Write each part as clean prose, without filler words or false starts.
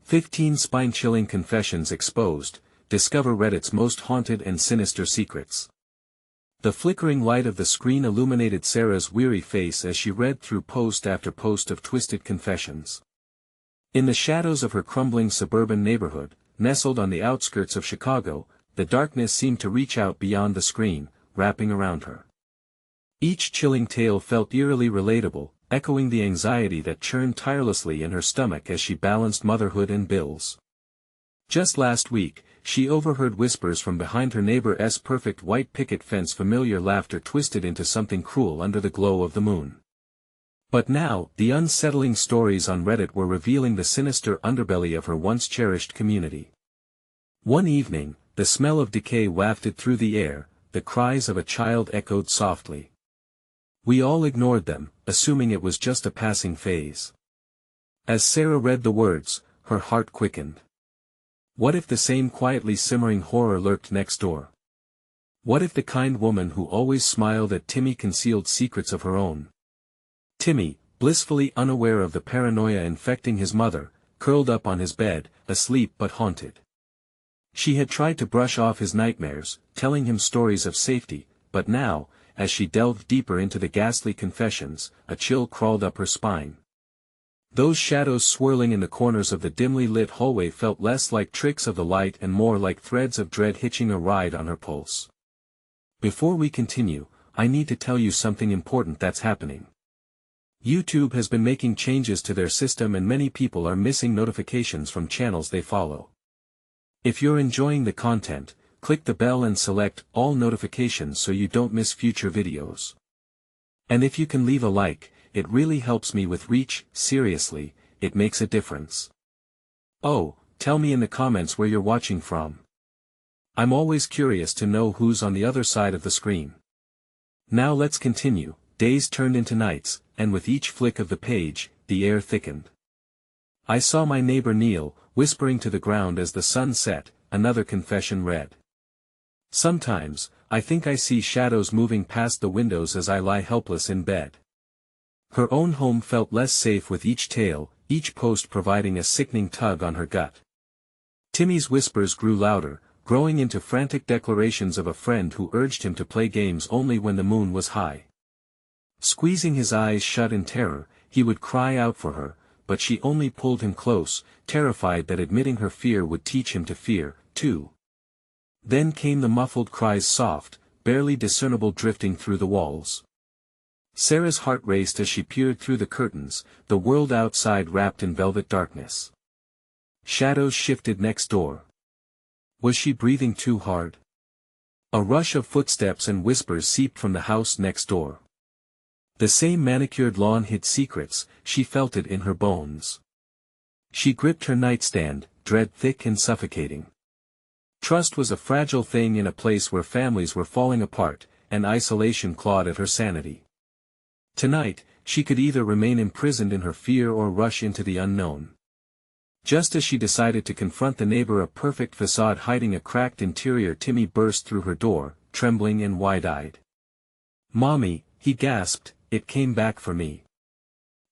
15 Spine-chilling confessions exposed, discover Reddit's most haunted and sinister secrets. The flickering light of the screen illuminated Sarah's weary face as she read through post after post of twisted confessions. In the shadows of her crumbling suburban neighborhood, nestled on the outskirts of Chicago, the darkness seemed to reach out beyond the screen, wrapping around her. Each chilling tale felt eerily relatable, echoing the anxiety that churned tirelessly in her stomach as she balanced motherhood and bills. Just last week, she overheard whispers from behind her neighbor's perfect white picket fence, familiar laughter twisted into something cruel under the glow of the moon. But now, the unsettling stories on Reddit were revealing the sinister underbelly of her once cherished community. One evening, the smell of decay wafted through the air, the cries of a child echoed softly. We all ignored them, assuming it was just a passing phase. As Sarah read the words, her heart quickened. What if the same quietly simmering horror lurked next door? What if the kind woman who always smiled at Timmy concealed secrets of her own? Timmy, blissfully unaware of the paranoia infecting his mother, curled up on his bed, asleep but haunted. She had tried to brush off his nightmares, telling him stories of safety, but now, as she delved deeper into the ghastly confessions, a chill crawled up her spine. Those shadows swirling in the corners of the dimly lit hallway felt less like tricks of the light and more like threads of dread hitching a ride on her pulse. Before we continue, I need to tell you something important that's happening. YouTube has been making changes to their system and many people are missing notifications from channels they follow. If you're enjoying the content, click the bell and select all notifications so you don't miss future videos. And if you can leave a like, it really helps me with reach. Seriously, it makes a difference. Oh, tell me in the comments where you're watching from. I'm always curious to know who's on the other side of the screen. Now let's continue. Days turned into nights, and with each flick of the page, the air thickened. I saw my neighbor kneel, whispering to the ground as the sun set, another confession read. Sometimes, I think I see shadows moving past the windows as I lie helpless in bed. Her own home felt less safe with each tale, each post providing a sickening tug on her gut. Timmy's whispers grew louder, growing into frantic declarations of a friend who urged him to play games only when the moon was high. Squeezing his eyes shut in terror, he would cry out for her, but she only pulled him close, terrified that admitting her fear would teach him to fear, too. Then came the muffled cries, soft, barely discernible, drifting through the walls. Sarah's heart raced as she peered through the curtains, the world outside wrapped in velvet darkness. Shadows shifted next door. Was she breathing too hard? A rush of footsteps and whispers seeped from the house next door. The same manicured lawn hid secrets, she felt it in her bones. She gripped her nightstand, dread thick and suffocating. Trust was a fragile thing in a place where families were falling apart, and isolation clawed at her sanity. Tonight, she could either remain imprisoned in her fear or rush into the unknown. Just as she decided to confront the neighbor, a perfect facade hiding a cracked interior, Timmy burst through her door, trembling and wide-eyed. "Mommy," he gasped, "it came back for me."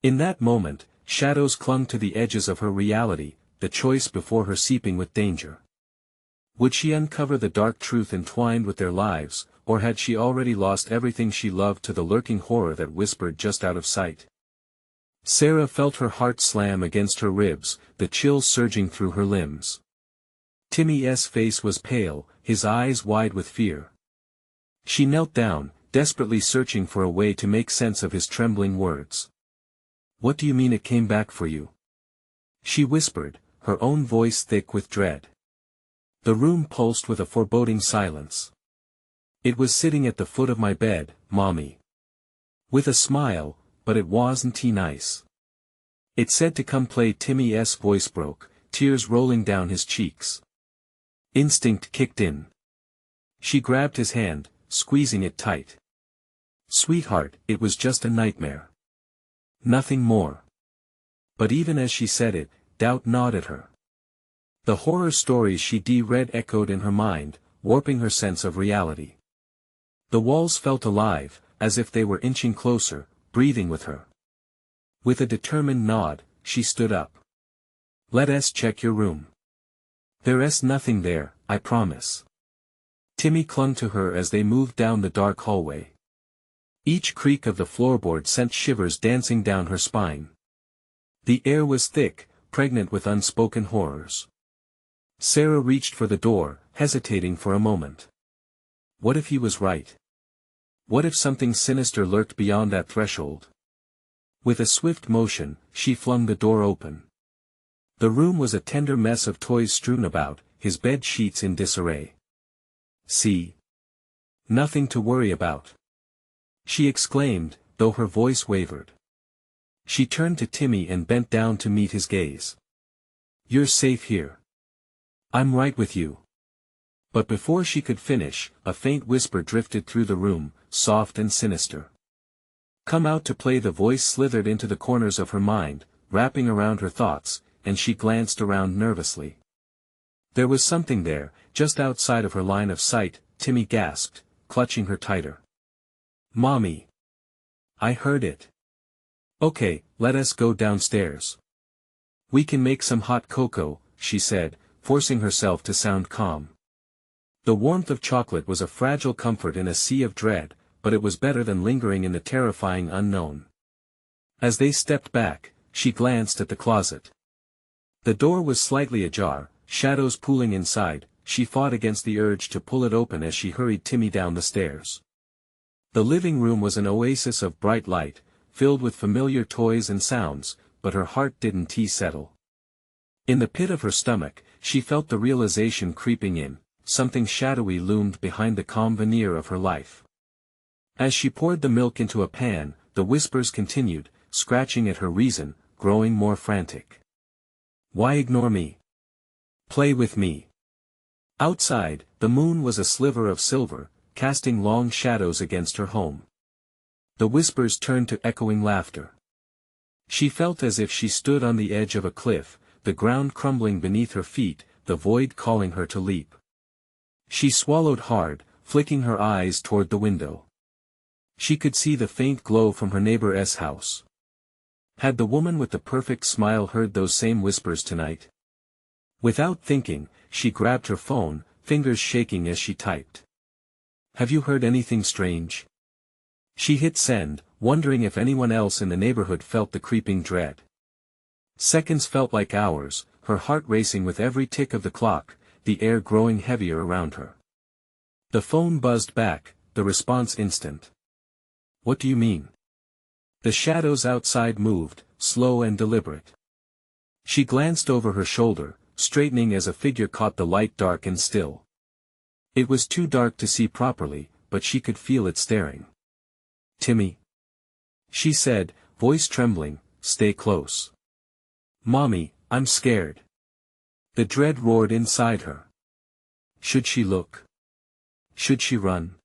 In that moment, shadows clung to the edges of her reality, the choice before her seeping with danger. Would she uncover the dark truth entwined with their lives, or had she already lost everything she loved to the lurking horror that whispered just out of sight? Sarah felt her heart slam against her ribs, the chills surging through her limbs. Timmy's face was pale, his eyes wide with fear. She knelt down, desperately searching for a way to make sense of his trembling words. "What do you mean it came back for you?" she whispered, her own voice thick with dread. The room pulsed with a foreboding silence. "It was sitting at the foot of my bed, Mommy." With a smile, but it wasn't nice. "It said to come play." Timmy's voice broke, tears rolling down his cheeks. Instinct kicked in. She grabbed his hand, squeezing it tight. "Sweetheart, it was just a nightmare. Nothing more." But even as she said it, doubt gnawed at her. The horror stories she read echoed in her mind, warping her sense of reality. The walls felt alive, as if they were inching closer, breathing with her. With a determined nod, she stood up. Let's check your room. There's nothing there, I promise. Timmy clung to her as they moved down the dark hallway. Each creak of the floorboard sent shivers dancing down her spine. The air was thick, pregnant with unspoken horrors. Sarah reached for the door, hesitating for a moment. What if he was right? What if something sinister lurked beyond that threshold? With a swift motion, she flung the door open. The room was a tender mess of toys strewn about, his bed sheets in disarray. See? Nothing to worry about, she exclaimed, though her voice wavered. She turned to Timmy and bent down to meet his gaze. You're safe here. I'm right with you. But before she could finish, a faint whisper drifted through the room, soft and sinister. Come out to play. The voice slithered into the corners of her mind, wrapping around her thoughts, and she glanced around nervously. There was something there, just outside of her line of sight. Timmy gasped, clutching her tighter. Mommy! I heard it. Okay, let us go downstairs. We can make some hot cocoa, she said, forcing herself to sound calm. The warmth of chocolate was a fragile comfort in a sea of dread, but it was better than lingering in the terrifying unknown. As they stepped back, she glanced at the closet. The door was slightly ajar, shadows pooling inside. She fought against the urge to pull it open as she hurried Timmy down the stairs. The living room was an oasis of bright light, filled with familiar toys and sounds, but her heart didn't settle. In the pit of her stomach, she felt the realization creeping in, something shadowy loomed behind the calm veneer of her life. As she poured the milk into a pan, the whispers continued, scratching at her reason, growing more frantic. Why ignore me? Play with me. Outside, the moon was a sliver of silver, casting long shadows against her home. The whispers turned to echoing laughter. She felt as if she stood on the edge of a cliff, the ground crumbling beneath her feet, the void calling her to leap. She swallowed hard, flicking her eyes toward the window. She could see the faint glow from her neighbor's house. Had the woman with the perfect smile heard those same whispers tonight? Without thinking, she grabbed her phone, fingers shaking as she typed. Have you heard anything strange? She hit send, wondering if anyone else in the neighborhood felt the creeping dread. Seconds felt like hours, her heart racing with every tick of the clock, the air growing heavier around her. The phone buzzed back, the response instant. What do you mean? The shadows outside moved, slow and deliberate. She glanced over her shoulder, straightening as a figure caught the light dark and still. It was too dark to see properly, but she could feel it staring. Timmy. She said, voice trembling, stay close. Mommy, I'm scared. The dread roared inside her. Should she look? Should she run?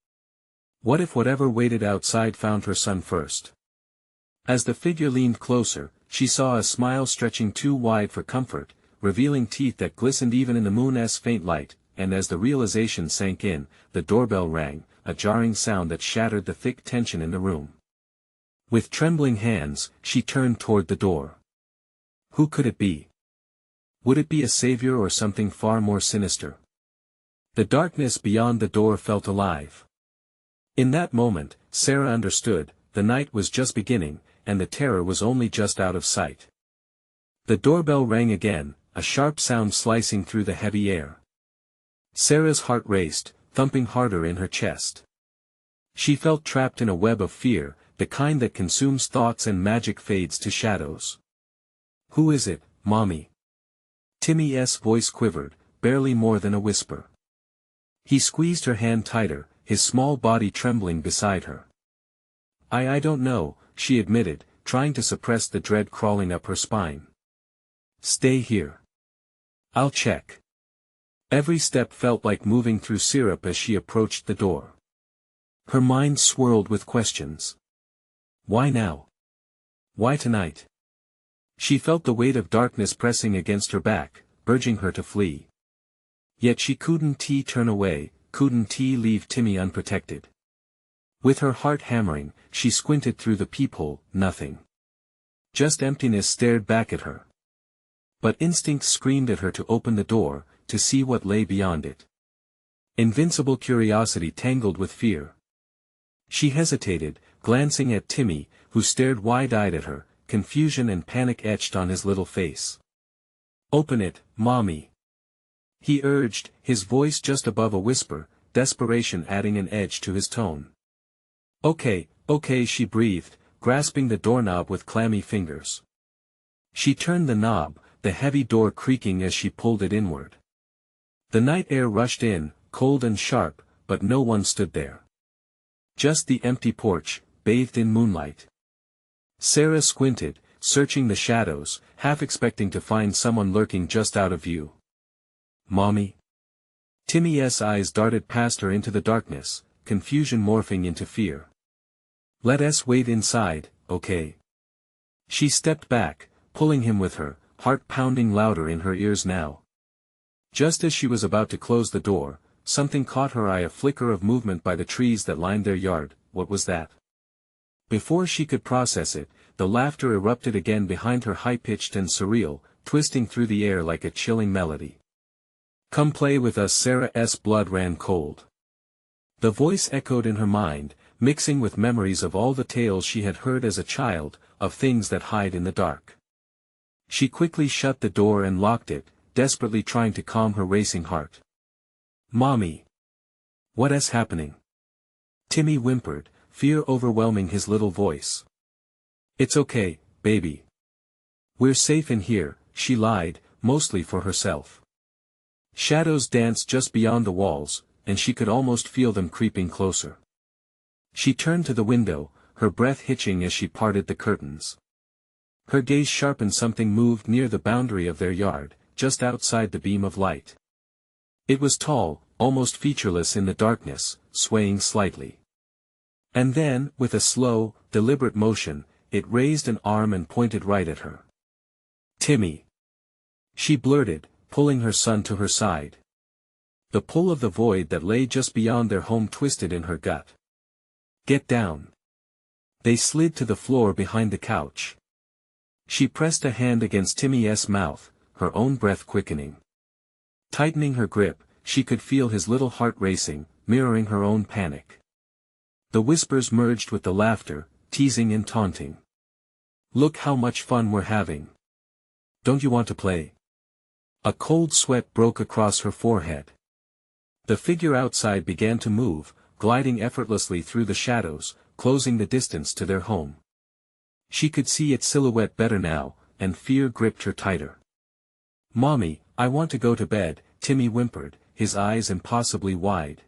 What if whatever waited outside found her son first? As the figure leaned closer, she saw a smile stretching too wide for comfort, revealing teeth that glistened even in the moon's faint light, and as the realization sank in, the doorbell rang, a jarring sound that shattered the thick tension in the room. With trembling hands, she turned toward the door. Who could it be? Would it be a savior or something far more sinister? The darkness beyond the door felt alive. In that moment, Sarah understood, the night was just beginning, and the terror was only just out of sight. The doorbell rang again, a sharp sound slicing through the heavy air. Sarah's heart raced, thumping harder in her chest. She felt trapped in a web of fear, the kind that consumes thoughts and magic fades to shadows. Who is it, Mommy? Timmy's voice quivered, barely more than a whisper. He squeezed her hand tighter, his small body trembling beside her. I don't know, she admitted, trying to suppress the dread crawling up her spine. Stay here. I'll check. Every step felt like moving through syrup as she approached the door. Her mind swirled with questions. Why now? Why tonight? She felt the weight of darkness pressing against her back, urging her to flee. Yet she couldn't turn away, couldn't leave Timmy unprotected. With her heart hammering, she squinted through the peephole, nothing. Just emptiness stared back at her. But instinct screamed at her to open the door, to see what lay beyond it. Invincible curiosity tangled with fear. She hesitated, glancing at Timmy, who stared wide-eyed at her, confusion and panic etched on his little face. "Open it, Mommy," he urged, his voice just above a whisper, desperation adding an edge to his tone. Okay, she breathed, grasping the doorknob with clammy fingers. She turned the knob, the heavy door creaking as she pulled it inward. The night air rushed in, cold and sharp, but no one stood there. Just the empty porch, bathed in moonlight. Sarah squinted, searching the shadows, half expecting to find someone lurking just out of view. "Mommy?" Timmy's eyes darted past her into the darkness, confusion morphing into fear. "Let us wait inside, okay?" She stepped back, pulling him with her, heart pounding louder in her ears now. Just as she was about to close the door, something caught her eye, a flicker of movement by the trees that lined their yard. What was that? Before she could process it, the laughter erupted again behind her, high-pitched and surreal, twisting through the air like a chilling melody. "Come play with us." Sarah's blood ran cold. The voice echoed in her mind, mixing with memories of all the tales she had heard as a child, of things that hide in the dark. She quickly shut the door and locked it, desperately trying to calm her racing heart. "Mommy! What's happening?" Timmy whimpered, fear overwhelming his little voice. "It's okay, baby. We're safe in here," she lied, mostly for herself. Shadows danced just beyond the walls, and she could almost feel them creeping closer. She turned to the window, her breath hitching as she parted the curtains. Her gaze sharpened. Something moved near the boundary of their yard, just outside the beam of light. It was tall, almost featureless in the darkness, swaying slightly. And then, with a slow, deliberate motion, it raised an arm and pointed right at her. "Timmy!" she blurted, pulling her son to her side. The pull of the void that lay just beyond their home twisted in her gut. "Get down!" They slid to the floor behind the couch. She pressed a hand against Timmy's mouth, her own breath quickening. Tightening her grip, she could feel his little heart racing, mirroring her own panic. The whispers merged with the laughter, teasing and taunting. "Look how much fun we're having. Don't you want to play?" A cold sweat broke across her forehead. The figure outside began to move, gliding effortlessly through the shadows, closing the distance to their home. She could see its silhouette better now, and fear gripped her tighter. "Mommy, I want to go to bed," Timmy whimpered, his eyes impossibly wide.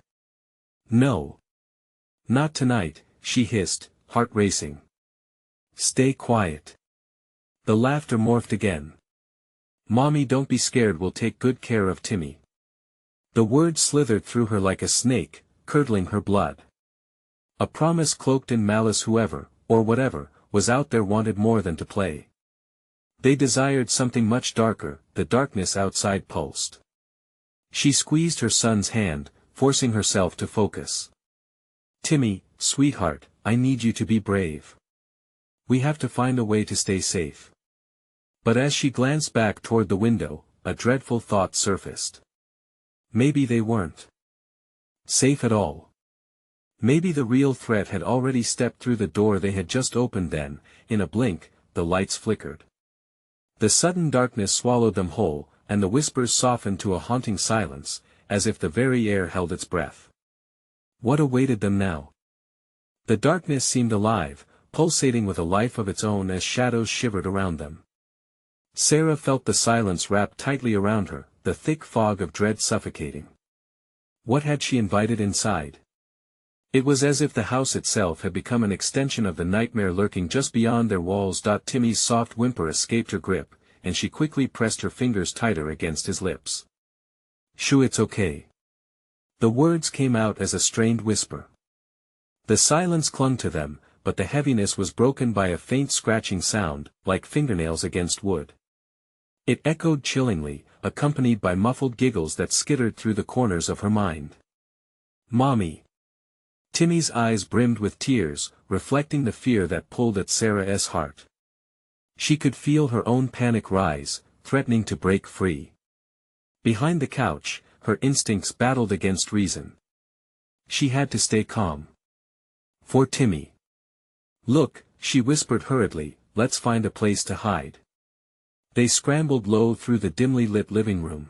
"No. Not tonight," she hissed, heart racing. "Stay quiet." The laughter morphed again. "Mommy, don't be scared, we'll take good care of Timmy." The words slithered through her like a snake, curdling her blood. A promise cloaked in malice. Whoever, or whatever, was out there wanted more than to play. They desired something much darker. The darkness outside pulsed. She squeezed her son's hand, forcing herself to focus. "Timmy, sweetheart, I need you to be brave. We have to find a way to stay safe." But as she glanced back toward the window, a dreadful thought surfaced. Maybe they weren't safe at all. Maybe the real threat had already stepped through the door they had just opened. Then, in a blink, the lights flickered. The sudden darkness swallowed them whole, and the whispers softened to a haunting silence, as if the very air held its breath. What awaited them now? The darkness seemed alive, pulsating with a life of its own as shadows shivered around them. Sarah felt the silence wrap tightly around her, the thick fog of dread suffocating. What had she invited inside? It was as if the house itself had become an extension of the nightmare lurking just beyond their walls. Timmy's soft whimper escaped her grip, and she quickly pressed her fingers tighter against his lips. "Shoo, it's okay." The words came out as a strained whisper. The silence clung to them, but the heaviness was broken by a faint scratching sound, like fingernails against wood. It echoed chillingly, accompanied by muffled giggles that skittered through the corners of her mind. "Mommy!" Timmy's eyes brimmed with tears, reflecting the fear that pulled at Sarah's heart. She could feel her own panic rise, threatening to break free. Behind the couch, her instincts battled against reason. She had to stay calm. For Timmy. "Look," she whispered hurriedly, "let's find a place to hide." They scrambled low through the dimly lit living room.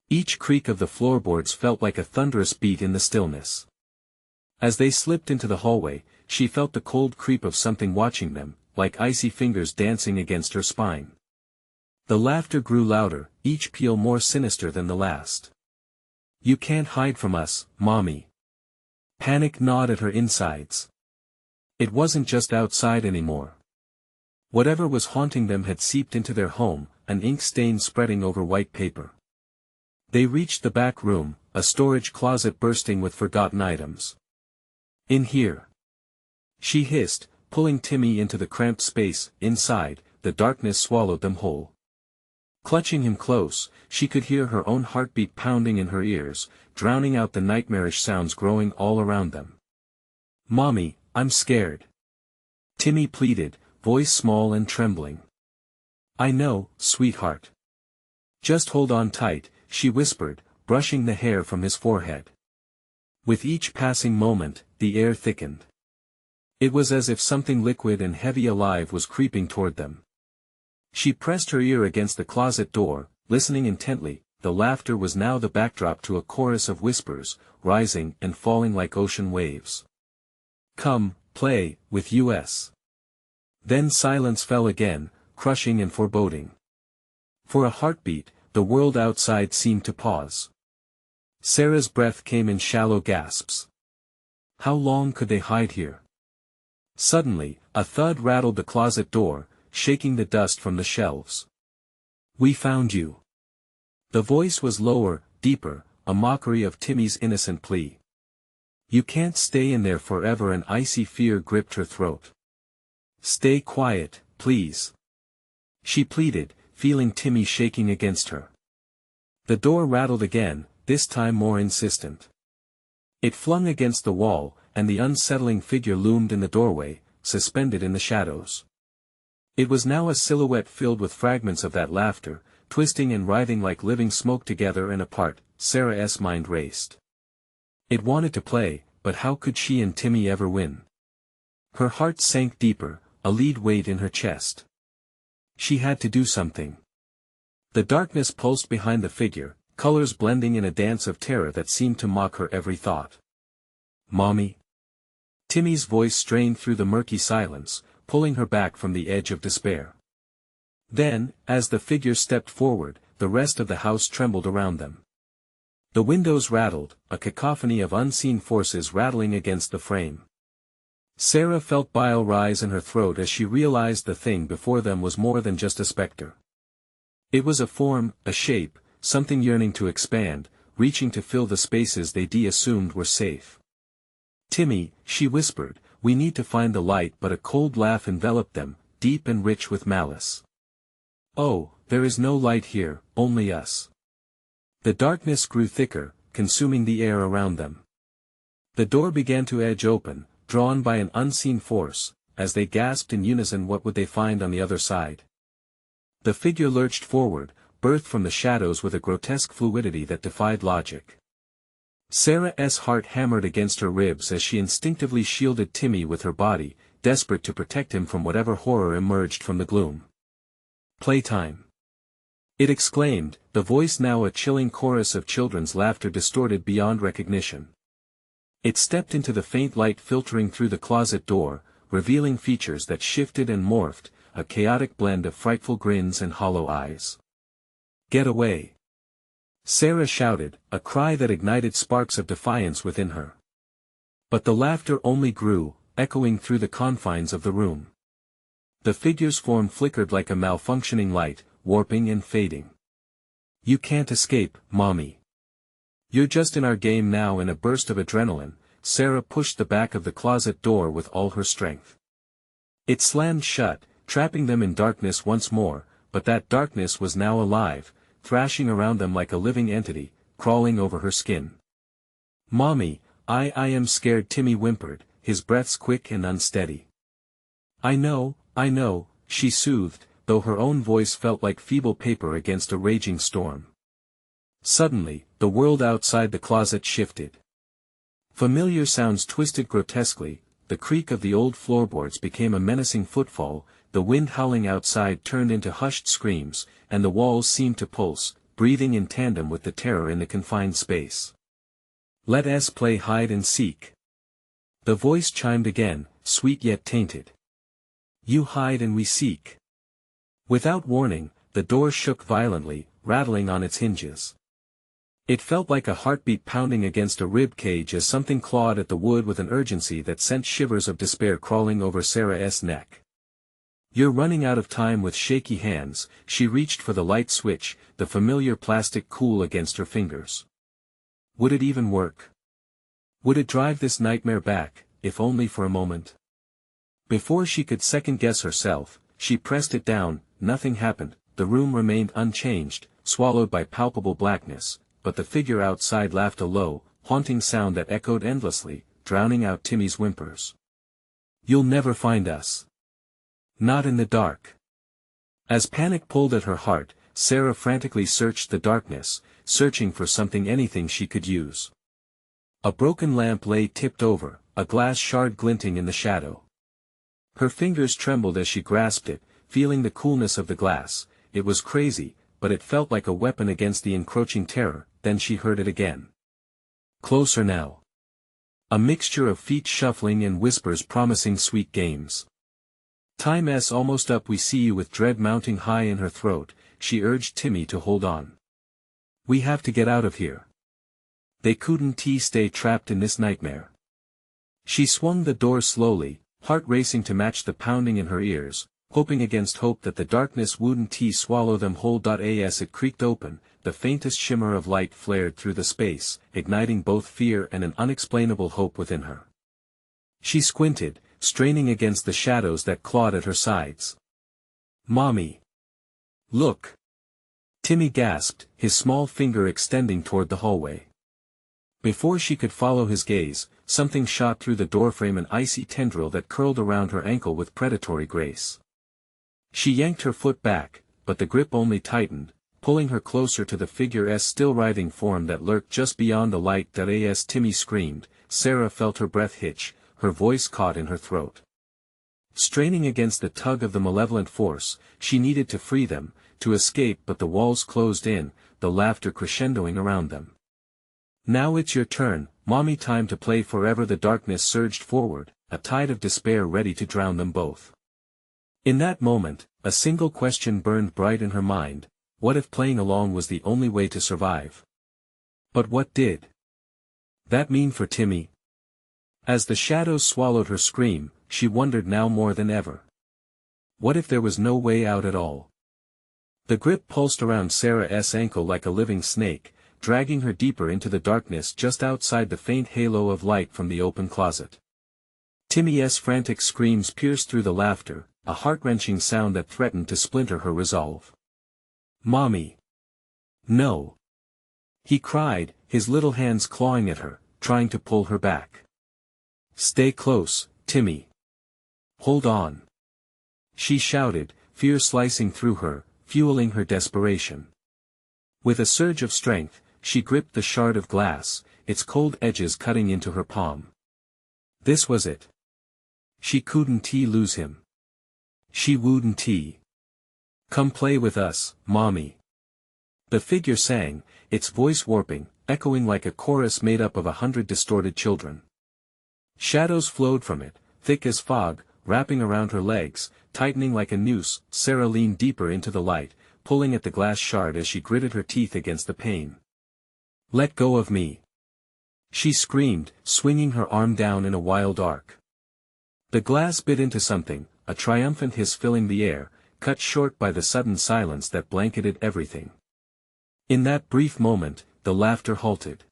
Each creak of the floorboards felt like a thunderous beat in the stillness. As they slipped into the hallway, she felt the cold creep of something watching them, like icy fingers dancing against her spine. The laughter grew louder, each peal more sinister than the last. "You can't hide from us, Mommy." Panic gnawed at her insides. It wasn't just outside anymore. Whatever was haunting them had seeped into their home, an ink stain spreading over white paper. They reached the back room, a storage closet bursting with forgotten items. "In here," she hissed, pulling Timmy into the cramped space. Inside, the darkness swallowed them whole. Clutching him close, she could hear her own heartbeat pounding in her ears, drowning out the nightmarish sounds growing all around them. "Mommy, I'm scared," Timmy pleaded, voice small and trembling. "I know, sweetheart. Just hold on tight," she whispered, brushing the hair from his forehead. With each passing moment, the air thickened. It was as if something liquid and heavy alive was creeping toward them. She pressed her ear against the closet door, listening intently. The laughter was now the backdrop to a chorus of whispers, rising and falling like ocean waves. "Come, play with us." Then silence fell again, crushing and foreboding. For a heartbeat, the world outside seemed to pause. Sarah's breath came in shallow gasps. How long could they hide here? Suddenly, a thud rattled the closet door, shaking the dust from the shelves. "We found you." The voice was lower, deeper, a mockery of Timmy's innocent plea. "You can't stay in there forever." An icy fear gripped her throat. "Stay quiet, please," she pleaded, feeling Timmy shaking against her. The door rattled again, this time more insistent. It flung against the wall, and the unsettling figure loomed in the doorway, suspended in the shadows. It was now a silhouette filled with fragments of that laughter, twisting and writhing like living smoke. Together and apart, Sarah's mind raced. It wanted to play, but how could she and Timmy ever win? Her heart sank deeper, a lead weight in her chest. She had to do something. The darkness pulsed behind the figure, colors blending in a dance of terror that seemed to mock her every thought. "Mommy?" Timmy's voice strained through the murky silence, pulling her back from the edge of despair. Then, as the figure stepped forward, the rest of the house trembled around them. The windows rattled, a cacophony of unseen forces rattling against the frame. Sarah felt bile rise in her throat as she realized the thing before them was more than just a specter. It was a form, a shape, something yearning to expand, reaching to fill the spaces they assumed were safe. "Timmy," she whispered, "we need to find the light." But a cold laugh enveloped them, deep and rich with malice. "Oh, there is no light here, only us." The darkness grew thicker, consuming the air around them. The door began to edge open, drawn by an unseen force. As they gasped in unison, what would they find on the other side? The figure lurched forward, birthed from the shadows with a grotesque fluidity that defied logic. Sarah's heart hammered against her ribs as she instinctively shielded Timmy with her body, desperate to protect him from whatever horror emerged from the gloom. "Playtime!" it exclaimed, the voice now a chilling chorus of children's laughter distorted beyond recognition. It stepped into the faint light filtering through the closet door, revealing features that shifted and morphed, a chaotic blend of frightful grins and hollow eyes. "Get away!" Sarah shouted, a cry that ignited sparks of defiance within her. But the laughter only grew, echoing through the confines of the room. The figure's form flickered like a malfunctioning light, warping and fading. "You can't escape, Mommy. You're just in our game now." In a burst of adrenaline, Sarah pushed the back of the closet door with all her strength. It slammed shut, trapping them in darkness once more, but that darkness was now alive, thrashing around them like a living entity, crawling over her skin. "Mommy, I am scared," Timmy whimpered, his breaths quick and unsteady. I know," she soothed, though her own voice felt like feeble paper against a raging storm. Suddenly, the world outside the closet shifted. Familiar sounds twisted grotesquely, the creak of the old floorboards became a menacing footfall, the wind howling outside turned into hushed screams, and the walls seemed to pulse, breathing in tandem with the terror in the confined space. "Let us play hide and seek." The voice chimed again, sweet yet tainted. "You hide and we seek." Without warning, the door shook violently, rattling on its hinges. It felt like a heartbeat pounding against a rib cage as something clawed at the wood with an urgency that sent shivers of despair crawling over Sarah's neck. "You're running out of time." With shaky hands, she reached for the light switch, the familiar plastic cool against her fingers. Would it even work? Would it drive this nightmare back, if only for a moment? Before she could second-guess herself, she pressed it down. Nothing happened, the room remained unchanged, swallowed by palpable blackness, but the figure outside laughed a low, haunting sound that echoed endlessly, drowning out Timmy's whimpers. "You'll never find us. Not in the dark." As panic pulled at her heart, Sarah frantically searched the darkness, searching for something, anything she could use. A broken lamp lay tipped over, a glass shard glinting in the shadow. Her fingers trembled as she grasped it, feeling the coolness of the glass. It was crazy, but it felt like a weapon against the encroaching terror. Then she heard it again. Closer now. A mixture of feet shuffling and whispers promising sweet games. "Time's almost up." "We see you." With dread mounting high in her throat, she urged Timmy to hold on. "We have to get out of here. They couldn't stay trapped in this nightmare." She swung the door slowly, heart racing to match the pounding in her ears, hoping against hope that the darkness wouldn't swallow them whole. As it creaked open, the faintest shimmer of light flared through the space, igniting both fear and an unexplainable hope within her. She squinted, straining against the shadows that clawed at her sides. "Mommy! Look!" Timmy gasped, his small finger extending toward the hallway. Before she could follow his gaze, something shot through the doorframe, an icy tendril that curled around her ankle with predatory grace. She yanked her foot back, but the grip only tightened, pulling her closer to the figure's still writhing form that lurked just beyond the light. As Timmy screamed, Sarah felt her breath hitch, her voice caught in her throat. Straining against the tug of the malevolent force, she needed to free them, to escape, but the walls closed in, the laughter crescendoing around them. "Now it's your turn, Mommy, time to play forever." The darkness surged forward, a tide of despair ready to drown them both. In that moment, a single question burned bright in her mind: what if playing along was the only way to survive? But what did that mean for Timmy? As the shadows swallowed her scream, she wondered now more than ever. What if there was no way out at all? The grip pulsed around Sarah's ankle like a living snake, dragging her deeper into the darkness just outside the faint halo of light from the open closet. Timmy's frantic screams pierced through the laughter, a heart-wrenching sound that threatened to splinter her resolve. "Mommy! No!" he cried, his little hands clawing at her, trying to pull her back. "Stay close, Timmy. Hold on!" she shouted, fear slicing through her, fueling her desperation. With a surge of strength, she gripped the shard of glass, its cold edges cutting into her palm. This was it. She couldn't lose him. She wouldn't. "Come play with us, Mommy." The figure sang, its voice warping, echoing like a chorus made up of 100 distorted children. Shadows flowed from it, thick as fog, wrapping around her legs, tightening like a noose. Sarah leaned deeper into the light, pulling at the glass shard as she gritted her teeth against the pain. "Let go of me!" she screamed, swinging her arm down in a wild arc. The glass bit into something, a triumphant hiss filling the air, cut short by the sudden silence that blanketed everything. In that brief moment, the laughter halted.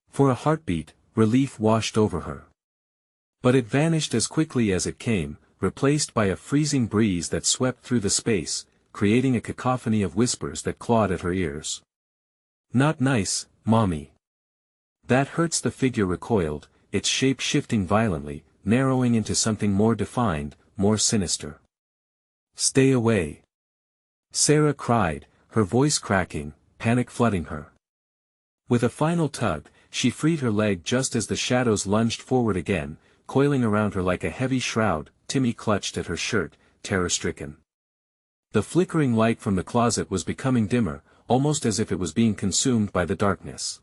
For a heartbeat, relief washed over her. But it vanished as quickly as it came, replaced by a freezing breeze that swept through the space, creating a cacophony of whispers that clawed at her ears. "Not nice, Mommy. That hurts." The figure recoiled, its shape shifting violently, narrowing into something more defined, more sinister. "Stay away." Sarah cried, her voice cracking, panic flooding her. With a final tug, she freed her leg just as the shadows lunged forward again, coiling around her like a heavy shroud. Timmy clutched at her shirt, terror-stricken. The flickering light from the closet was becoming dimmer, almost as if it was being consumed by the darkness.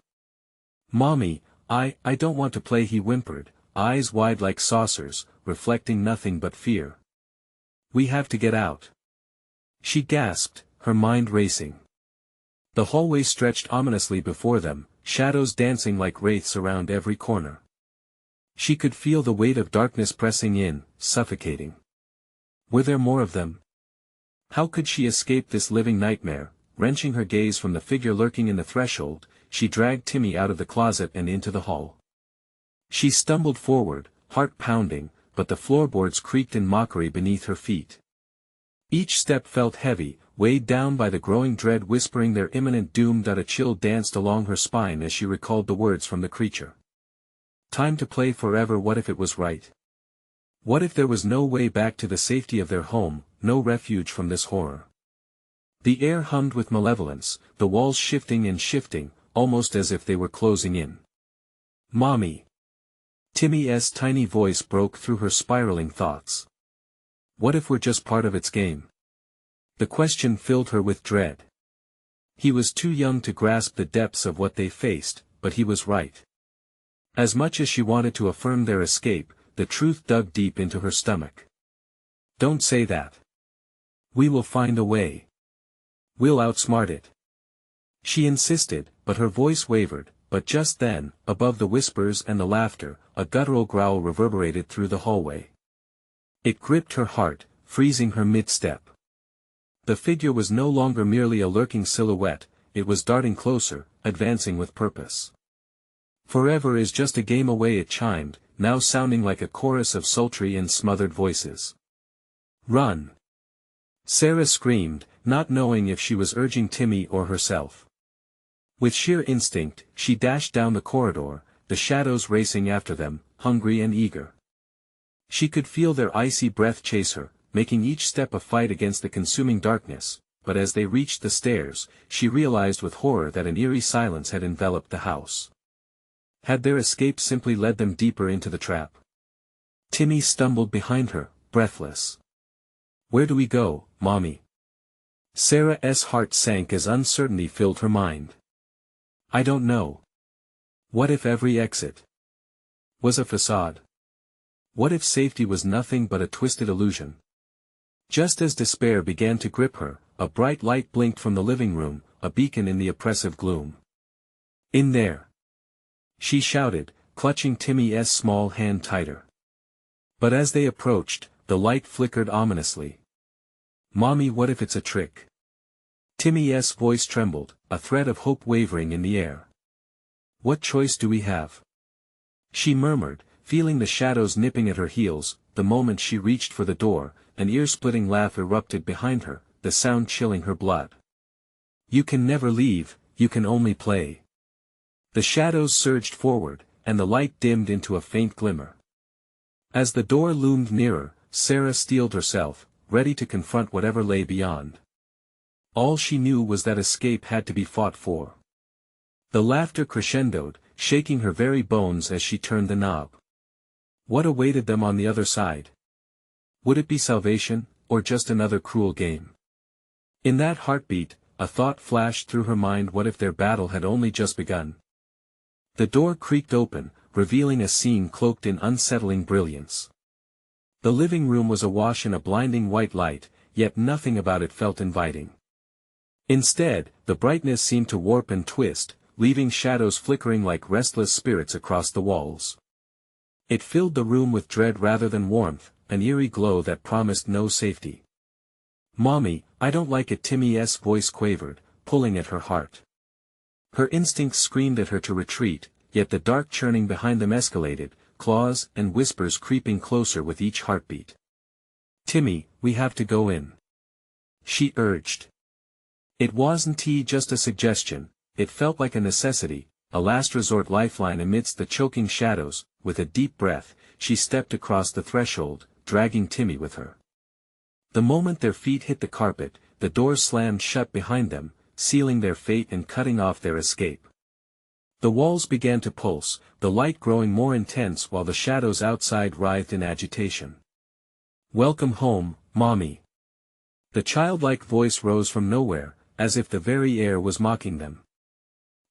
"Mommy, I don't want to play," he whimpered, eyes wide like saucers, reflecting nothing but fear. "We have to get out," she gasped, her mind racing. The hallway stretched ominously before them, shadows dancing like wraiths around every corner. She could feel the weight of darkness pressing in, suffocating. Were there more of them? How could she escape this living nightmare? Wrenching her gaze from the figure lurking in the threshold, she dragged Timmy out of the closet and into the hall. She stumbled forward, heart pounding, but the floorboards creaked in mockery beneath her feet. Each step felt heavy, weighed down by the growing dread whispering their imminent doom. A chill danced along her spine as she recalled the words from the creature. Time to play forever. What if it was right? What if there was no way back to the safety of their home, no refuge from this horror? The air hummed with malevolence, the walls shifting and shifting, almost as if they were closing in. "Mommy!" Timmy's tiny voice broke through her spiraling thoughts. What if we're just part of its game? The question filled her with dread. He was too young to grasp the depths of what they faced, but he was right. As much as she wanted to affirm their escape, the truth dug deep into her stomach. "Don't say that. We will find a way. We'll outsmart it," she insisted, but her voice wavered. But just then, above the whispers and the laughter, a guttural growl reverberated through the hallway. It gripped her heart, freezing her mid-step. The figure was no longer merely a lurking silhouette, it was darting closer, advancing with purpose. "Forever is just a game away," it chimed, now sounding like a chorus of sultry and smothered voices. "Run!" Sarah screamed, not knowing if she was urging Timmy or herself. With sheer instinct, she dashed down the corridor, the shadows racing after them, hungry and eager. She could feel their icy breath chase her, making each step a fight against the consuming darkness, but as they reached the stairs, she realized with horror that an eerie silence had enveloped the house. Had their escape simply led them deeper into the trap? Timmy stumbled behind her, breathless. "Where do we go, Mommy?" Sarah's heart sank as uncertainty filled her mind. "I don't know. What if every exit was a facade? What if safety was nothing but a twisted illusion?" Just as despair began to grip her, a bright light blinked from the living room, a beacon in the oppressive gloom. "In there!" she shouted, clutching Timmy's small hand tighter. But as they approached, the light flickered ominously. "Mommy, what if it's a trick?" Timmy's voice trembled, a thread of hope wavering in the air. "What choice do we have?" she murmured, feeling the shadows nipping at her heels. The moment she reached for the door, an ear-splitting laugh erupted behind her, the sound chilling her blood. "You can never leave, you can only play." The shadows surged forward, and the light dimmed into a faint glimmer. As the door loomed nearer, Sarah steeled herself, ready to confront whatever lay beyond. All she knew was that escape had to be fought for. The laughter crescendoed, shaking her very bones as she turned the knob. What awaited them on the other side? Would it be salvation, or just another cruel game? In that heartbeat, a thought flashed through her mind: what if their battle had only just begun? The door creaked open, revealing a scene cloaked in unsettling brilliance. The living room was awash in a blinding white light, yet nothing about it felt inviting. Instead, the brightness seemed to warp and twist, leaving shadows flickering like restless spirits across the walls. It filled the room with dread rather than warmth, an eerie glow that promised no safety. "Mommy, I don't like it," Timmy's voice quavered, pulling at her heart. Her instincts screamed at her to retreat, yet the dark churning behind them escalated, claws and whispers creeping closer with each heartbeat. "Timmy, we have to go in," she urged. It wasn't just a suggestion, it felt like a necessity, a last resort lifeline amidst the choking shadows. With a deep breath, she stepped across the threshold, dragging Timmy with her. The moment their feet hit the carpet, the door slammed shut behind them, sealing their fate and cutting off their escape. The walls began to pulse, the light growing more intense while the shadows outside writhed in agitation. "Welcome home, Mommy." The childlike voice rose from nowhere, as if the very air was mocking them.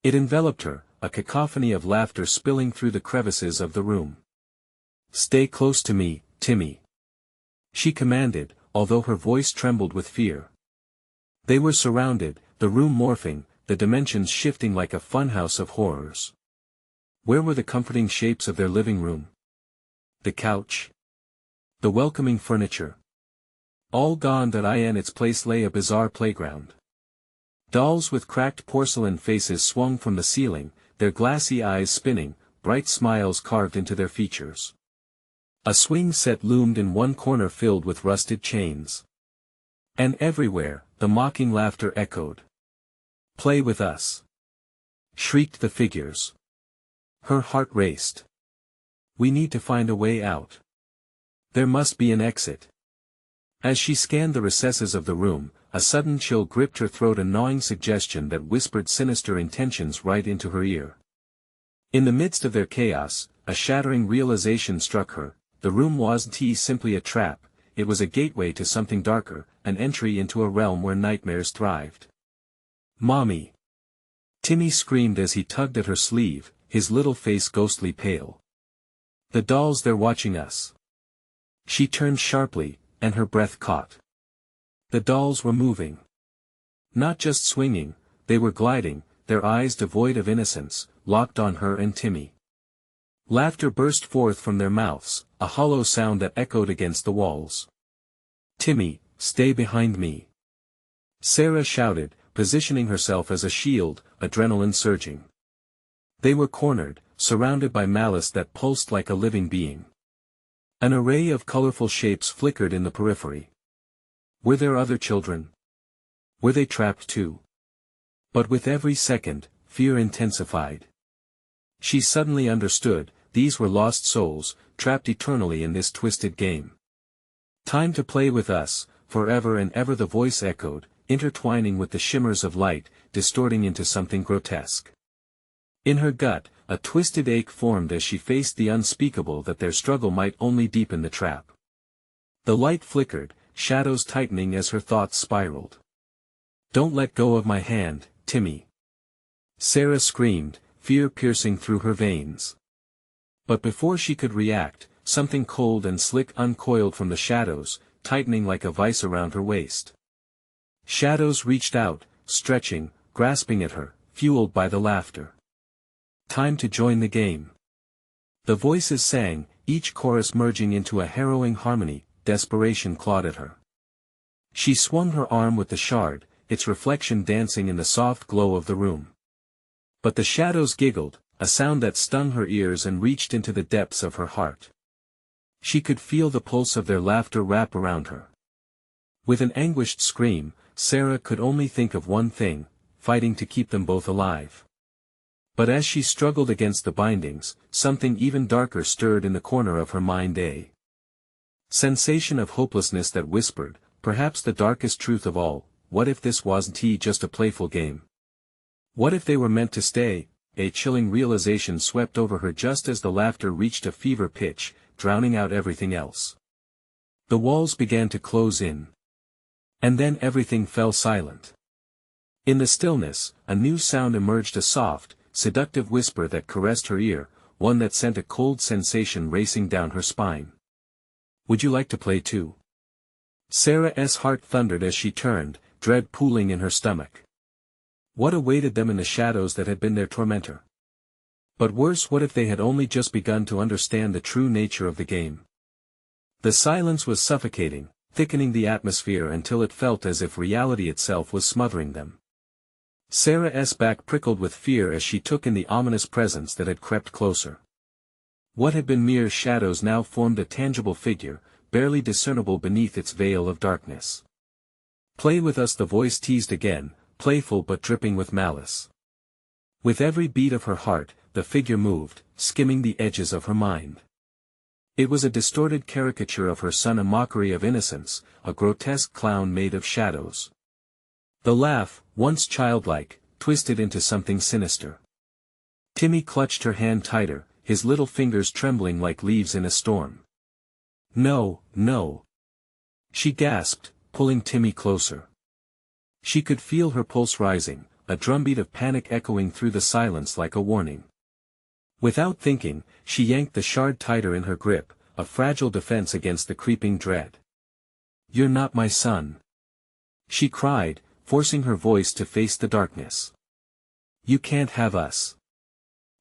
It enveloped her, a cacophony of laughter spilling through the crevices of the room. "Stay close to me, Timmy," she commanded, although her voice trembled with fear. They were surrounded, the room morphing, the dimensions shifting like a funhouse of horrors. Where were the comforting shapes of their living room? The couch? The welcoming furniture? All gone. In its place lay a bizarre playground. Dolls with cracked porcelain faces swung from the ceiling, their glassy eyes spinning, bright smiles carved into their features. A swing set loomed in one corner filled with rusted chains. And everywhere, the mocking laughter echoed. "Play with us!" shrieked the figures. Her heart raced. "We need to find a way out. There must be an exit." As she scanned the recesses of the room, a sudden chill gripped her throat, a gnawing suggestion that whispered sinister intentions right into her ear. In the midst of their chaos, a shattering realization struck her: the room wasn't simply a trap, it was a gateway to something darker, an entry into a realm where nightmares thrived. "Mommy!" Timmy screamed as he tugged at her sleeve, his little face ghostly pale. "The dolls, they're watching us." She turned sharply, and her breath caught. The dolls were moving. Not just swinging, they were gliding, their eyes devoid of innocence, locked on her and Timmy. Laughter burst forth from their mouths, a hollow sound that echoed against the walls. "Timmy, stay behind me!" Sarah shouted, positioning herself as a shield, adrenaline surging. They were cornered, surrounded by malice that pulsed like a living being. An array of colorful shapes flickered in the periphery. Were there other children? Were they trapped too? But with every second, fear intensified. She suddenly understood, these were lost souls, trapped eternally in this twisted game. "Time to play with us, forever and ever," the voice echoed, intertwining with the shimmers of light, distorting into something grotesque. In her gut, a twisted ache formed as she faced the unspeakable, that their struggle might only deepen the trap. The light flickered, shadows tightening as her thoughts spiraled. "Don't let go of my hand, Timmy!" Sarah screamed, fear piercing through her veins. But before she could react, something cold and slick uncoiled from the shadows, tightening like a vice around her waist. Shadows reached out, stretching, grasping at her, fueled by the laughter. "Time to join the game." The voices sang, each chorus merging into a harrowing harmony. Desperation clawed at her. She swung her arm with the shard, its reflection dancing in the soft glow of the room. But the shadows giggled, a sound that stung her ears and reached into the depths of her heart. She could feel the pulse of their laughter wrap around her. With an anguished scream, Sarah could only think of one thing: fighting to keep them both alive. But as she struggled against the bindings, something even darker stirred in the corner of her mind, a sensation of hopelessness that whispered, perhaps the darkest truth of all: what if this wasn't just a playful game? What if they were meant to stay? A chilling realization swept over her just as the laughter reached a fever pitch, drowning out everything else. The walls began to close in. And then everything fell silent. In the stillness, a new sound emerged, a soft, seductive whisper that caressed her ear, one that sent a cold sensation racing down her spine. "Would you like to play too?" Sarah's heart thundered as she turned, dread pooling in her stomach. What awaited them in the shadows that had been their tormentor? But worse, what if they had only just begun to understand the true nature of the game? The silence was suffocating, thickening the atmosphere until it felt as if reality itself was smothering them. Sarah's back prickled with fear as she took in the ominous presence that had crept closer. What had been mere shadows now formed a tangible figure, barely discernible beneath its veil of darkness. "Play with us," the voice teased again, playful but dripping with malice. With every beat of her heart, the figure moved, skimming the edges of her mind. It was a distorted caricature of her son, a mockery of innocence, a grotesque clown made of shadows. The laugh, once childlike, twisted into something sinister. Timmy clutched her hand tighter, his little fingers trembling like leaves in a storm. "No, no," she gasped, pulling Timmy closer. She could feel her pulse rising, a drumbeat of panic echoing through the silence like a warning. Without thinking, she yanked the shard tighter in her grip, a fragile defense against the creeping dread. "You're not my son," she cried, forcing her voice to face the darkness. "You can't have us."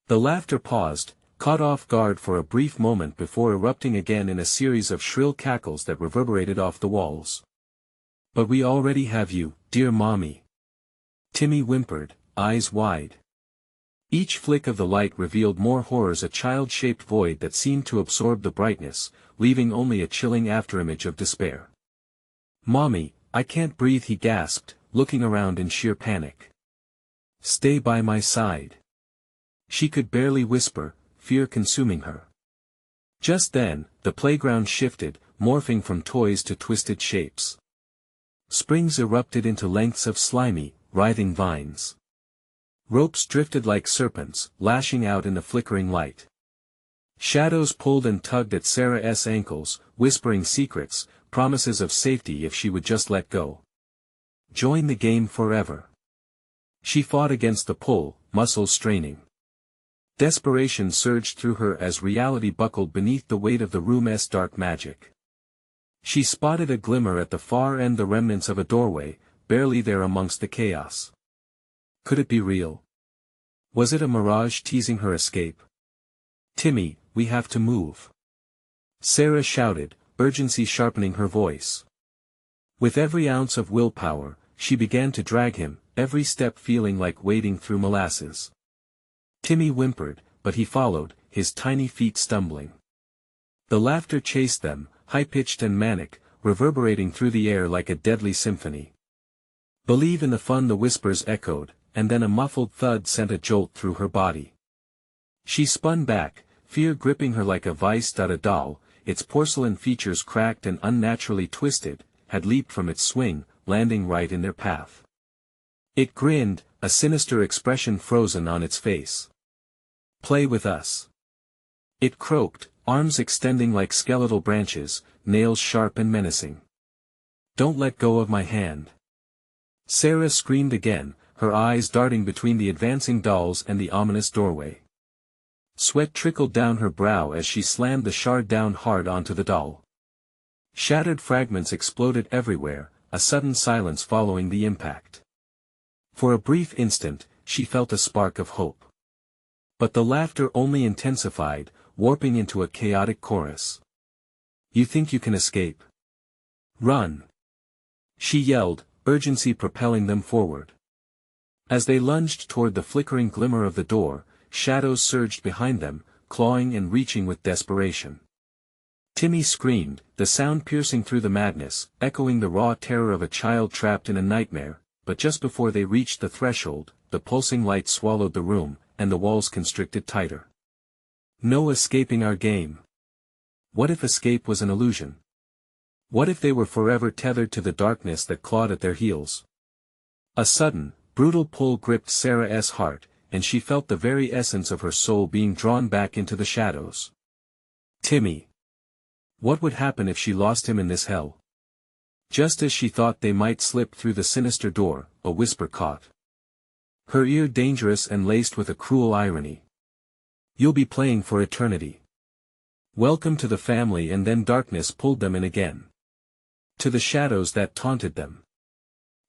The laughter paused, caught off guard for a brief moment before erupting again in a series of shrill cackles that reverberated off the walls. "But we already have you, dear mommy," Timmy whimpered, eyes wide. Each flick of the light revealed more horrors, a child-shaped void that seemed to absorb the brightness, leaving only a chilling afterimage of despair. "Mommy, I can't breathe," he gasped, looking around in sheer panic. "Stay by my side." She could barely whisper, fear consuming her. Just then, the playground shifted, morphing from toys to twisted shapes. Springs erupted into lengths of slimy, writhing vines. Ropes drifted like serpents, lashing out in the flickering light. Shadows pulled and tugged at Sarah's ankles, whispering secrets, promises of safety if she would just let go. Join the game forever. She fought against the pull, muscles straining. Desperation surged through her as reality buckled beneath the weight of the room's dark magic. She spotted a glimmer at the far end, the remnants of a doorway, barely there amongst the chaos. Could it be real? Was it a mirage teasing her escape? "Timmy, we have to move," Sarah shouted, urgency sharpening her voice. With every ounce of willpower, she began to drag him, every step feeling like wading through molasses. Timmy whimpered, but he followed, his tiny feet stumbling. The laughter chased them, high-pitched and manic, reverberating through the air like a deadly symphony. "Believe in the fun," the whispers echoed, and then a muffled thud sent a jolt through her body. She spun back, fear gripping her like a vice. A doll, its porcelain features cracked and unnaturally twisted, had leaped from its swing, landing right in their path. It grinned, a sinister expression frozen on its face. "Play with us," it croaked, arms extending like skeletal branches, nails sharp and menacing. "Don't let go of my hand." Sarah screamed again, her eyes darting between the advancing dolls and the ominous doorway. Sweat trickled down her brow as she slammed the shard down hard onto the doll. Shattered fragments exploded everywhere, a sudden silence following the impact. For a brief instant, she felt a spark of hope. But the laughter only intensified, warping into a chaotic chorus. "You think you can escape? Run!" she yelled, urgency propelling them forward. As they lunged toward the flickering glimmer of the door, shadows surged behind them, clawing and reaching with desperation. Timmy screamed, the sound piercing through the madness, echoing the raw terror of a child trapped in a nightmare, but just before they reached the threshold, the pulsing light swallowed the room, and the walls constricted tighter. No escaping our game. What if escape was an illusion? What if they were forever tethered to the darkness that clawed at their heels? A sudden, brutal pull gripped Sarah's heart, and she felt the very essence of her soul being drawn back into the shadows. Timmy. What would happen if she lost him in this hell? Just as she thought they might slip through the sinister door, a whisper caught her ear, dangerous and laced with a cruel irony. "You'll be playing for eternity. Welcome to the family." And then darkness pulled them in again. To the shadows that taunted them.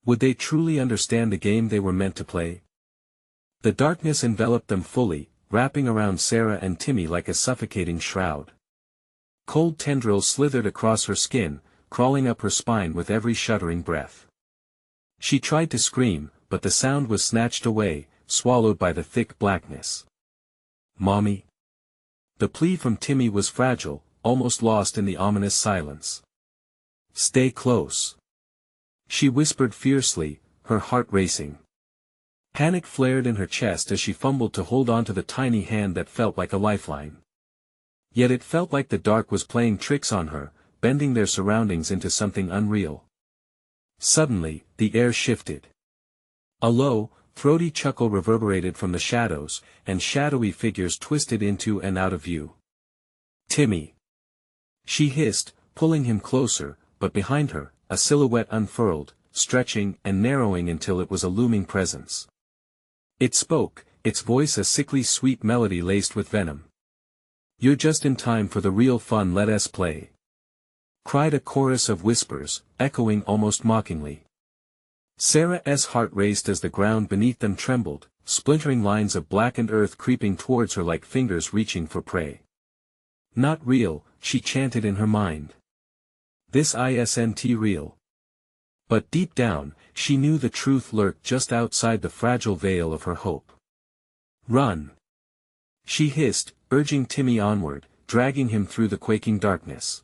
Would they truly understand the game they were meant to play? The darkness enveloped them fully, wrapping around Sarah and Timmy like a suffocating shroud. Cold tendrils slithered across her skin, crawling up her spine with every shuddering breath. She tried to scream, but the sound was snatched away, swallowed by the thick blackness. "Mommy?" The plea from Timmy was fragile, almost lost in the ominous silence. "Stay close," she whispered fiercely, her heart racing. Panic flared in her chest as she fumbled to hold on to the tiny hand that felt like a lifeline. Yet it felt like the dark was playing tricks on her, bending their surroundings into something unreal. Suddenly, the air shifted. A low, throaty chuckle reverberated from the shadows, and shadowy figures twisted into and out of view. "Timmy!" she hissed, pulling him closer, but behind her, a silhouette unfurled, stretching and narrowing until it was a looming presence. It spoke, its voice a sickly sweet melody laced with venom. "You're just in time for the real fun, let us play!" cried a chorus of whispers, echoing almost mockingly. Sarah's heart raced as the ground beneath them trembled, splintering lines of blackened earth creeping towards her like fingers reaching for prey. "Not real," she chanted in her mind. "This isn't real." But deep down, she knew the truth lurked just outside the fragile veil of her hope. "Run!" she hissed, urging Timmy onward, dragging him through the quaking darkness.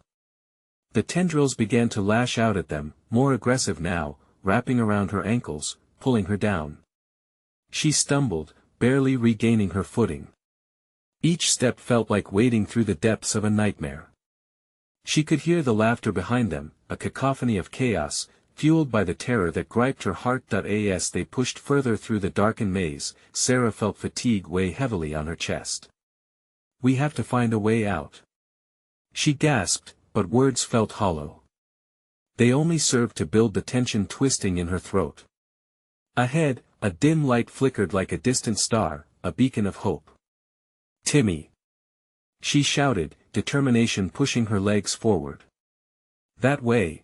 The tendrils began to lash out at them, more aggressive now, wrapping around her ankles, pulling her down. She stumbled, barely regaining her footing. Each step felt like wading through the depths of a nightmare. She could hear the laughter behind them, a cacophony of chaos, fueled by the terror that griped her heart. As they pushed further through the darkened maze, Sarah felt fatigue weigh heavily on her chest. "We have to find a way out," she gasped, but words felt hollow. They only served to build the tension twisting in her throat. Ahead, a dim light flickered like a distant star, a beacon of hope. "Timmy!" she shouted, determination pushing her legs forward. "That way!"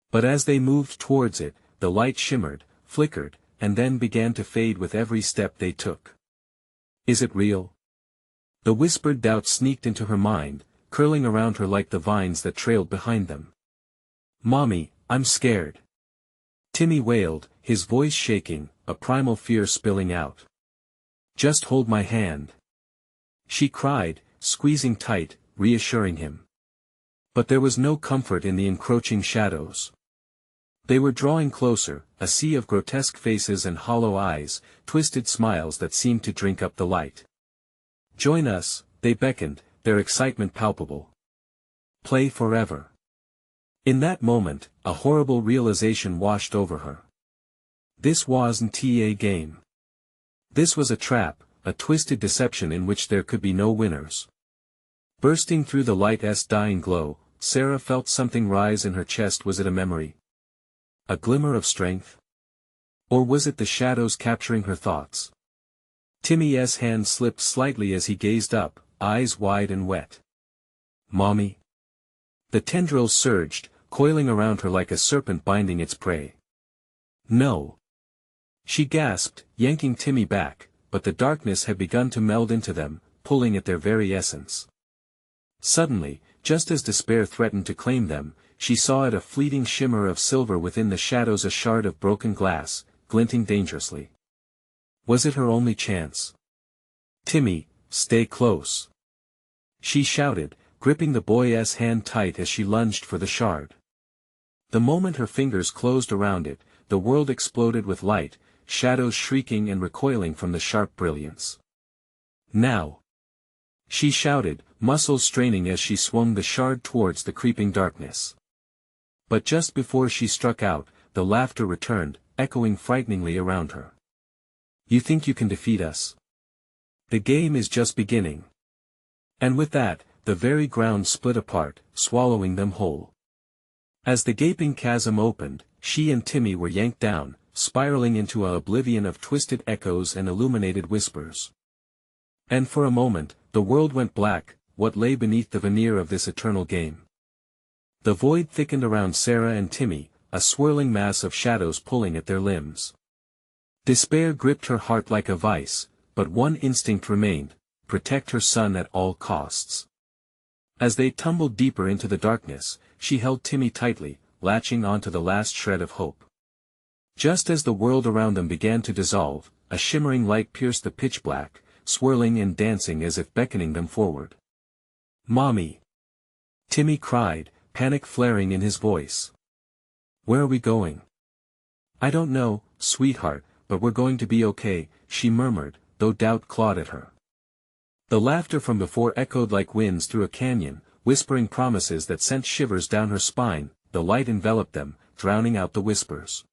But as they moved towards it, the light shimmered, flickered, and then began to fade with every step they took. "Is it real?" The whispered doubt sneaked into her mind, curling around her like the vines that trailed behind them. "Mommy, I'm scared!" Timmy wailed, his voice shaking, a primal fear spilling out. "Just hold my hand," she cried, squeezing tight, reassuring him. But there was no comfort in the encroaching shadows. They were drawing closer, a sea of grotesque faces and hollow eyes, twisted smiles that seemed to drink up the light. "Join us," they beckoned, their excitement palpable. "Play forever." In that moment, a horrible realization washed over her. This wasn't a game. This was a trap, a twisted deception in which there could be no winners. Bursting through the light's dying glow, Sarah felt something rise in her chest. Was it a memory? A glimmer of strength? Or was it the shadows capturing her thoughts? Timmy's hand slipped slightly as he gazed up, eyes wide and wet. "Mommy?" The tendrils surged, coiling around her like a serpent binding its prey. "No!" she gasped, yanking Timmy back, but the darkness had begun to meld into them, pulling at their very essence. Suddenly, just as despair threatened to claim them, she saw it, a fleeting shimmer of silver within the shadows, a shard of broken glass, glinting dangerously. Was it her only chance? "Timmy, stay close!" she shouted, gripping the boy's hand tight as she lunged for the shard. The moment her fingers closed around it, the world exploded with light, shadows shrieking and recoiling from the sharp brilliance. "Now!" she shouted, muscles straining as she swung the shard towards the creeping darkness. But just before she struck out, the laughter returned, echoing frighteningly around her. "You think you can defeat us? The game is just beginning." And with that, the very ground split apart, swallowing them whole. As the gaping chasm opened, she and Timmy were yanked down, spiraling into an oblivion of twisted echoes and illuminated whispers. And for a moment, the world went black. What lay beneath the veneer of this eternal game? The void thickened around Sarah and Timmy, a swirling mass of shadows pulling at their limbs. Despair gripped her heart like a vice, but one instinct remained: protect her son at all costs. As they tumbled deeper into the darkness, she held Timmy tightly, latching onto the last shred of hope. Just as the world around them began to dissolve, a shimmering light pierced the pitch black, swirling and dancing as if beckoning them forward. "Mommy!" Timmy cried, panic flaring in his voice. "Where are we going?" "I don't know, sweetheart, but we're going to be okay," she murmured, though doubt clawed at her. The laughter from before echoed like winds through a canyon, whispering promises that sent shivers down her spine. The light enveloped them, drowning out the whispers.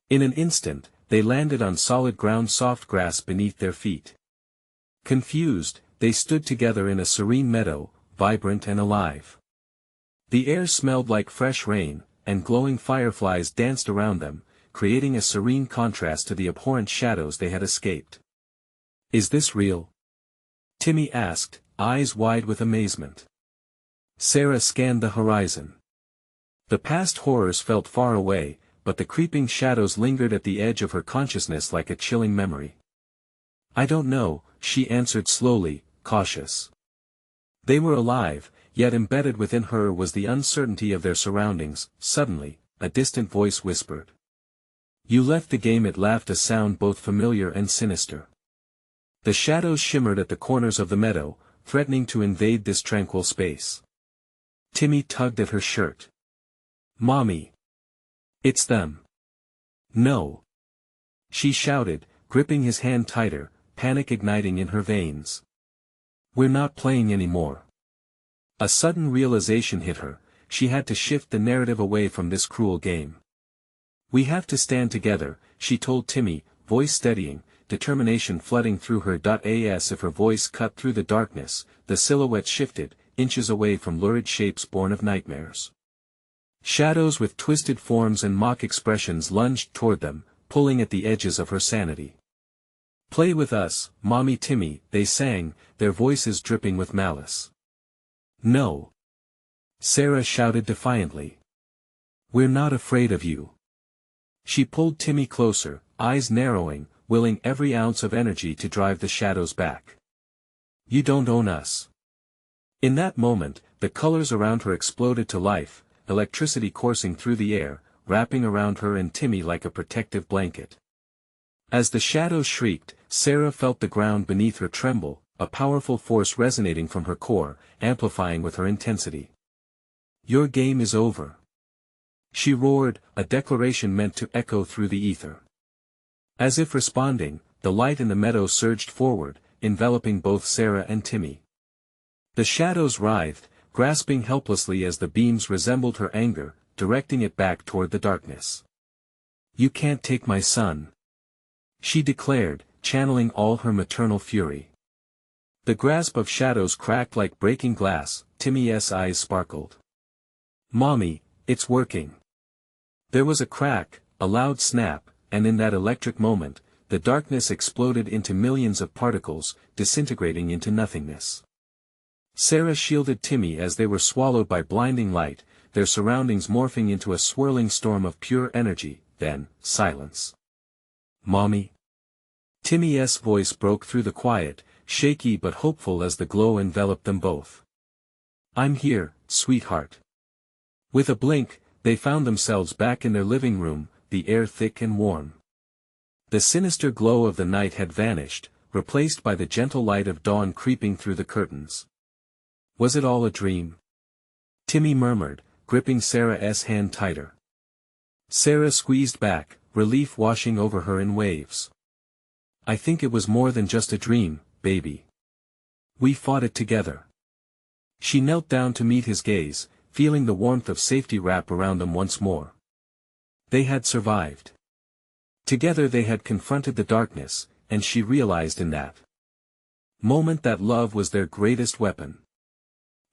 In an instant, they landed on solid ground, soft grass beneath their feet. Confused, they stood together in a serene meadow, vibrant and alive. The air smelled like fresh rain, and glowing fireflies danced around them, creating a serene contrast to the abhorrent shadows they had escaped. "Is this real?" Timmy asked, eyes wide with amazement. Sarah scanned the horizon. The past horrors felt far away, but the creeping shadows lingered at the edge of her consciousness like a chilling memory. "I don't know," she answered slowly, cautious. They were alive, yet embedded within her was the uncertainty of their surroundings. Suddenly, a distant voice whispered. "You left the game." It laughed, a sound both familiar and sinister. The shadows shimmered at the corners of the meadow, threatening to invade this tranquil space. Timmy tugged at her shirt. "Mommy! It's them!" "No!" she shouted, gripping his hand tighter, panic igniting in her veins. "We're not playing anymore." A sudden realization hit her. She had to shift the narrative away from this cruel game. "We have to stand together," she told Timmy, voice steadying, determination flooding through her. As if her voice cut through the darkness, the silhouette shifted, inches away from lurid shapes born of nightmares. Shadows with twisted forms and mock expressions lunged toward them, pulling at the edges of her sanity. "Play with us, Mommy." "Timmy," they sang, their voices dripping with malice. "No!" Sarah shouted defiantly. "We're not afraid of you." She pulled Timmy closer, eyes narrowing, willing every ounce of energy to drive the shadows back. "You don't own us." In that moment, the colors around her exploded to life, electricity coursing through the air, wrapping around her and Timmy like a protective blanket. As the shadows shrieked, Sarah felt the ground beneath her tremble, a powerful force resonating from her core, amplifying with her intensity. "Your game is over," she roared, a declaration meant to echo through the ether. As if responding, the light in the meadow surged forward, enveloping both Sarah and Timmy. The shadows writhed, grasping helplessly as the beams resembled her anger, directing it back toward the darkness. "You can't take my son," she declared, channeling all her maternal fury. The grasp of shadows cracked like breaking glass. Timmy's eyes sparkled. "Mommy, it's working." There was a crack, a loud snap, and in that electric moment, the darkness exploded into millions of particles, disintegrating into nothingness. Sarah shielded Timmy as they were swallowed by blinding light, their surroundings morphing into a swirling storm of pure energy. Then, silence. "Mommy?" Timmy's voice broke through the quiet, shaky but hopeful as the glow enveloped them both. "I'm here, sweetheart." With a blink, they found themselves back in their living room, the air thick and warm. The sinister glow of the night had vanished, replaced by the gentle light of dawn creeping through the curtains. "Was it all a dream?" Timmy murmured, gripping Sarah's hand tighter. Sarah squeezed back, relief washing over her in waves. "I think it was more than just a dream, baby. We fought it together." She knelt down to meet his gaze, feeling the warmth of safety wrap around them once more. They had survived. Together they had confronted the darkness, and she realized in that moment that love was their greatest weapon.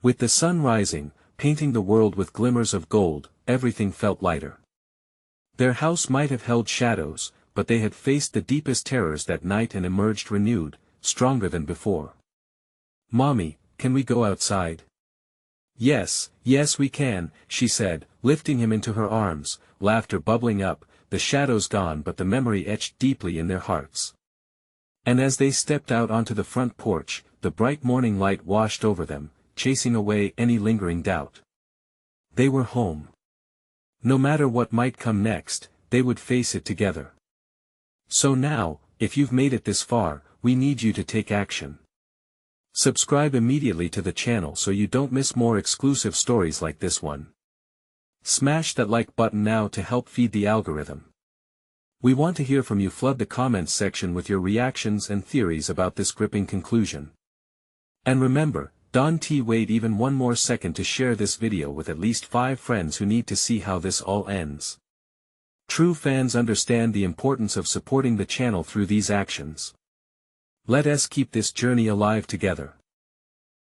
With the sun rising, painting the world with glimmers of gold, everything felt lighter. Their house might have held shadows, but they had faced the deepest terrors that night and emerged renewed, stronger than before. "Mommy, can we go outside?" Yes, we can," she said, lifting him into her arms, laughter bubbling up, the shadows gone but the memory etched deeply in their hearts. And as they stepped out onto the front porch, the bright morning light washed over them, chasing away any lingering doubt. They were home. No matter what might come next, they would face it together. So now, if you've made it this far, we need you to take action. Subscribe immediately to the channel so you don't miss more exclusive stories like this one. Smash that like button now to help feed the algorithm. We want to hear from you. Flood the comments section with your reactions and theories about this gripping conclusion. And remember, don't wait even one more second to share this video with at least 5 friends who need to see how this all ends. True fans understand the importance of supporting the channel through these actions. Let us keep this journey alive together.